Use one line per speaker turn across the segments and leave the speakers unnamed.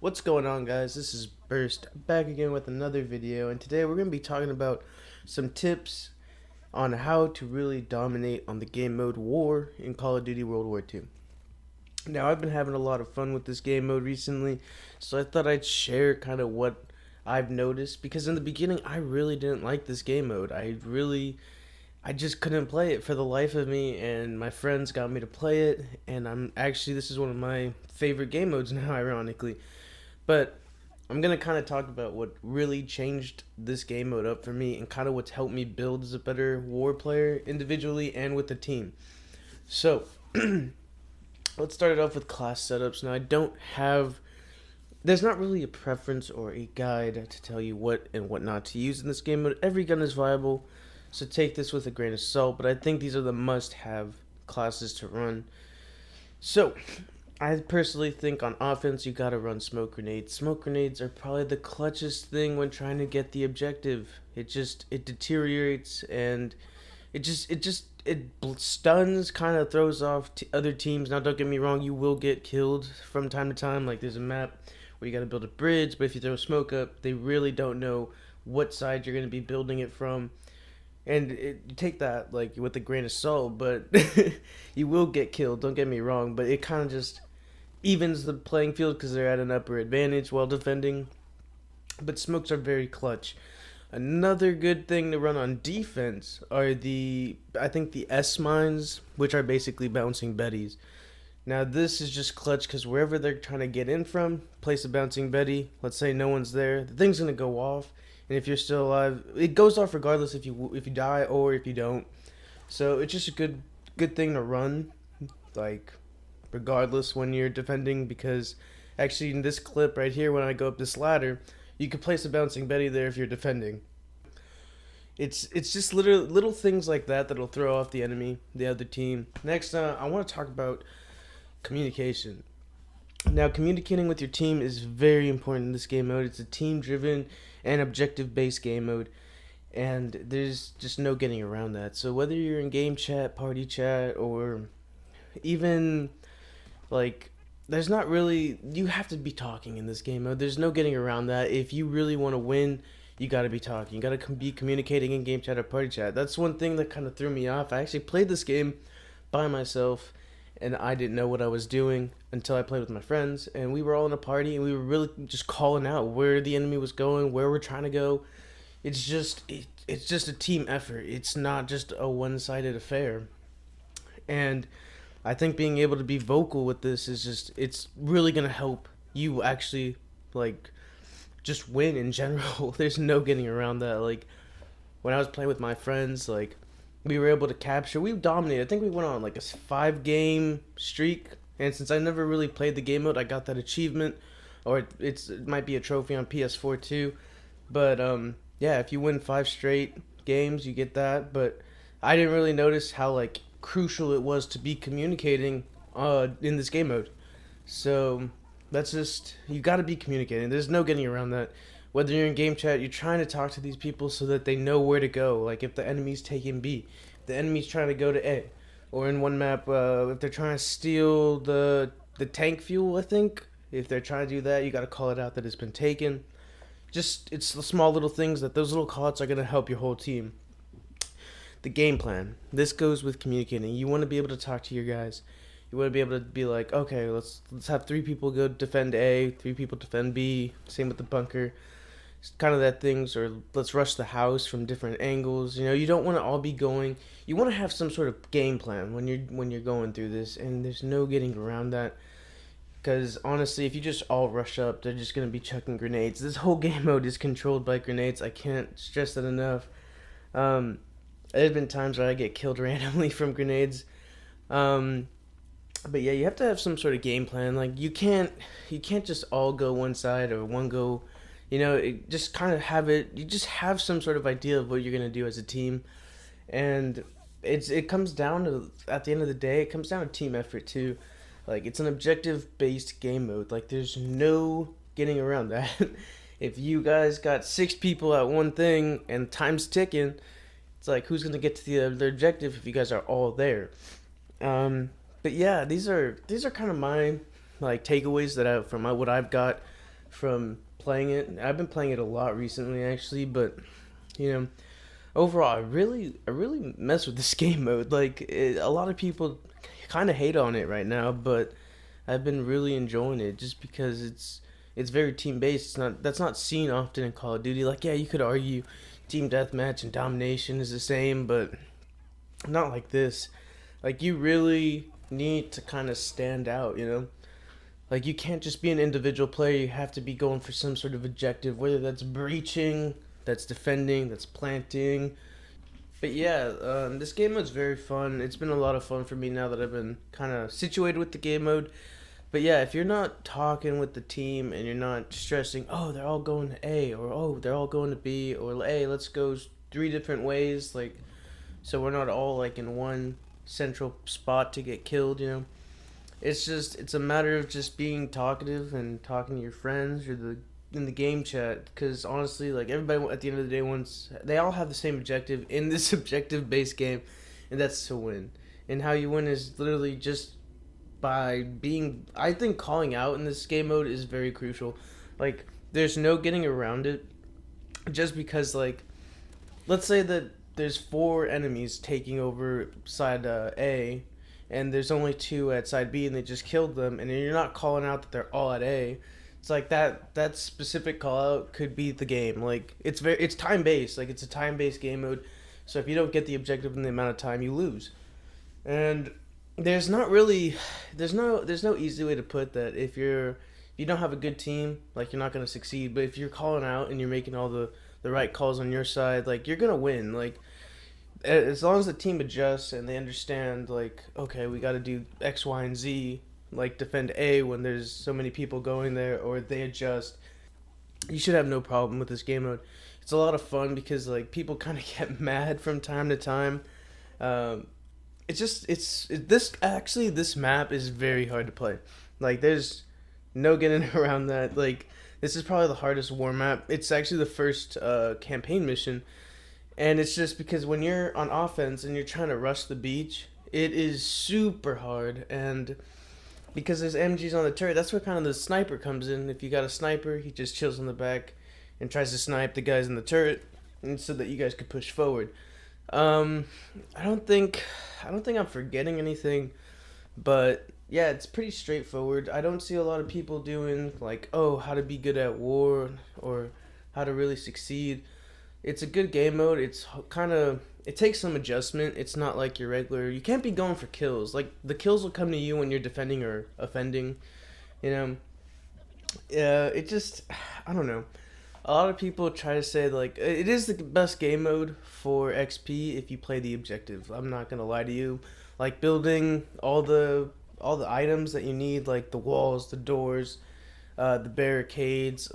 What's going on, guys? This is Burst back again with another video, and today we're going to be talking about some tips on how to really dominate on the game mode War in Call of Duty World War II. Now, I've been having a lot of fun with this game mode recently, so I thought I'd share kind of what I've noticed, because in the beginning I really didn't like this game mode. I just couldn't play it for the life of me, and my friends got me to play it, and this is one of my favorite game modes now, ironically. But I'm going to kind of talk about what really changed this game mode up for me and kind of what's helped me build as a better war player individually and with the team. So, let's start it off with class setups. Now, there's not really a preference or a guide to tell you what and what not to use in this game mode. Every gun is viable, so take this with a grain of salt, but I think these are the must-have classes to run. So, I personally think on offense you gotta run smoke grenades. Smoke grenades are probably the clutchest thing when trying to get the objective. It deteriorates, and it stuns, kind of throws off other teams. Now, don't get me wrong, you will get killed from time to time. Like, there's a map where you gotta build a bridge, but if you throw smoke up, they really don't know what side you're gonna be building it from. And you take that like with a grain of salt, but you will get killed. Don't get me wrong, but it kind of just evens the playing field because they're at an upper advantage while defending. But smokes are very clutch. Another good thing to run on defense are I think the S mines, which are basically bouncing Bettys. Now this is just clutch because wherever they're trying to get in from, place a bouncing Betty. Let's say no one's there, the thing's gonna go off, and if you're still alive, it goes off regardless if you die or if you don't. So it's just a good thing to run, like regardless when you're defending, because actually in this clip right here when I go up this ladder, you can place a bouncing Betty there if you're defending. It's just little things like that that'll throw off the other team. Next, I want to talk about communication. Now, communicating with your team is very important in this game mode. It's a team-driven and objective-based game mode, and there's just no getting around that. So whether you're in game chat, party chat, or even like, there's not really, you have to be talking in this game mode. There's no getting around that. If you really want to win, you got to be talking. You got to be communicating in game chat or party chat. That's one thing that kind of threw me off. I actually played this game by myself, and I didn't know what I was doing until I played with my friends, and we were all in a party, and we were really just calling out where the enemy was going, where we're trying to go. It's just a team effort. It's not just a one-sided affair. And I think being able to be vocal with this it's really going to help you actually, like, just win in general. There's no getting around that. Like, when I was playing with my friends, like, we were able to capture, we dominated. I think we went on like a 5-game streak, and since I never really played the game mode, I got that achievement, or it might be a trophy on PS4 too. But yeah, if you win 5 straight games, you get that. But I didn't really notice how like crucial it was to be communicating in this game mode. So that's just, you got to be communicating. There's no getting around that. Whether you're in game chat, you're trying to talk to these people so that they know where to go. Like if the enemy's taking B, if the enemy's trying to go to A, or in one map, if they're trying to steal the tank fuel, I think if they're trying to do that, you got to call it out that it's been taken. Just, it's the small little things that those little calls are gonna help your whole team. The game plan. This goes with communicating. You want to be able to talk to your guys. You want to be able to be like, okay, let's have 3 people go defend A, 3 people defend B. Same with the bunker. It's kind of that things, or let's rush the house from different angles. You know, you don't want to all be going. You want to have some sort of game plan when you're going through this, and there's no getting around that. Because honestly, if you just all rush up, they're just gonna be chucking grenades. This whole game mode is controlled by grenades. I can't stress that enough. There's been times where I get killed randomly from grenades. But yeah, you have to have some sort of game plan. Like you can't just all go one side or one go. You know, just kind of have it. You just have some sort of idea of what you're gonna do as a team, and it comes down to, at the end of the day, it comes down to team effort too. Like, it's an objective based game mode. Like, there's no getting around that. If you guys got 6 people at one thing and time's ticking, it's like, who's gonna get to the objective if you guys are all there? But yeah, these are kind of my like takeaways that from what I've got. from playing it. I've been playing it a lot recently, actually, but you know, overall, I really mess with this game mode. A lot of people kind of hate on it right now, but I've been really enjoying it just because it's very team based. That's not seen often in Call of Duty. Like, yeah, you could argue team deathmatch and domination is the same, but not like this. Like, you really need to kind of stand out, you know? Like, you can't just be an individual player. You have to be going for some sort of objective, whether that's breaching, that's defending, that's planting. But yeah, this game mode's very fun. It's been a lot of fun for me now that I've been kind of situated with the game mode. But yeah, if you're not talking with the team and you're not stressing, oh, they're all going to A, or oh, they're all going to B, or hey, let's go three different ways, like, so we're not all like in one central spot to get killed, you know? It's a matter of just being talkative and talking to your friends or the in the game chat, because honestly, like, everybody at the end of the day wants, they all have the same objective in this objective based game, and that's to win. And how you win is literally just by being, I think calling out in this game mode is very crucial. Like, there's no getting around it, just because, like, let's say that there's four enemies taking over side A, and there's only two at side B, and they just killed them, and you're not calling out that they're all at A. It's like that specific call out could be the game. Like, it's time based. Like, it's a time based game mode. So if you don't get the objective in the amount of time, you lose. And there's not really there's no easy way to put that. If you don't have a good team, like, you're not gonna succeed. But if you're calling out and you're making all the right calls on your side, like, you're gonna win. Like, as long as the team adjusts and they understand, like, okay, we got to do X, Y, and Z, like defend A when there's so many people going there, or they adjust, you should have no problem with this game mode. It's a lot of fun because, like, people kind of get mad from time to time. This map is very hard to play. Like, there's no getting around that. Like, this is probably the hardest war map. It's actually the first campaign mission, and it's just because when you're on offense and you're trying to rush the beach, it is super hard. And because there's MGs on the turret, that's where kind of the sniper comes in. If you got a sniper, he just chills in the back and tries to snipe the guys in the turret, and so that you guys could push forward. I don't think I'm forgetting anything, but yeah, it's pretty straightforward. I don't see a lot of people doing, like, oh, how to be good at war or how to really succeed. It's a good game mode. It takes some adjustment. It's not like your regular. You can't be going for kills. Like, the kills will come to you when you're defending or offending. You know, it just, I don't know. A lot of people try to say, like, it is the best game mode for XP if you play the objective. I'm not gonna lie to you. Like, building all the items that you need, like the walls, the doors, the barricades.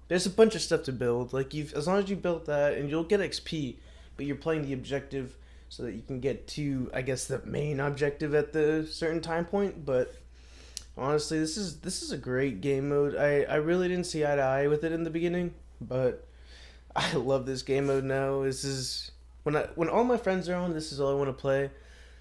There's a bunch of stuff to build. Like, as long as you build that, and you'll get XP, but you're playing the objective so that you can get to, I guess, the main objective at the certain time point. But honestly, this is a great game mode. I really didn't see eye to eye with it in the beginning, but I love this game mode now. This is when all my friends are on, this is all I want to play.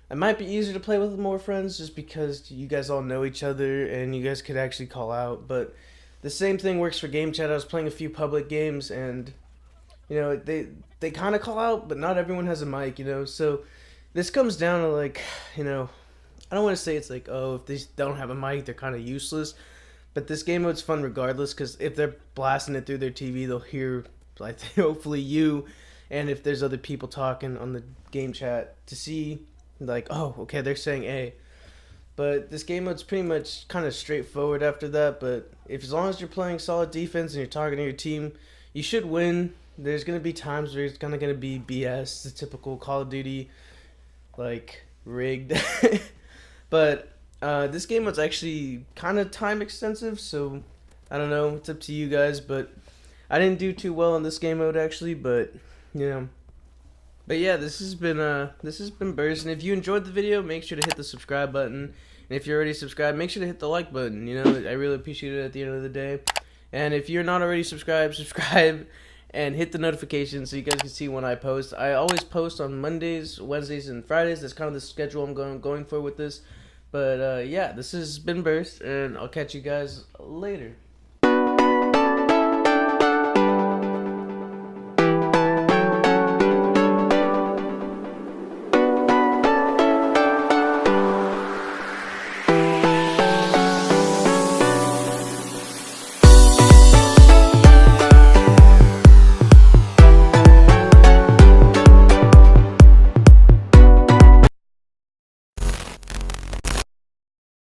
It might be easier to play with more friends just because you guys all know each other and you guys could actually call out, but the same thing works for game chat. I was playing a few public games, and you know, they kind of call out, but not everyone has a mic, you know. So this comes down to, like, you know, I don't want to say it's like, oh, if they don't have a mic, they're kind of useless. But this game mode's fun regardless, because if they're blasting it through their TV, they'll hear, like, hopefully you, and if there's other people talking on the game chat to see, like, oh, okay, they're saying A. But this game mode's pretty much kind of straightforward after that. But as long as you're playing solid defense and you're targeting your team, you should win. There's going to be times where it's kind of going to be BS, the typical Call of Duty, like, rigged. But this game mode's actually kind of time extensive, so I don't know. It's up to you guys, but I didn't do too well in this game mode, actually, but, you know. But yeah, this has been Burst, and if you enjoyed the video, make sure to hit the subscribe button. And if you're already subscribed, make sure to hit the like button. You know, I really appreciate it at the end of the day. And if you're not already subscribed, subscribe and hit the notification so you guys can see when I post. I always post on Mondays, Wednesdays, and Fridays. That's kind of the schedule I'm going for with this. But yeah, this has been Burst, and I'll catch you guys later.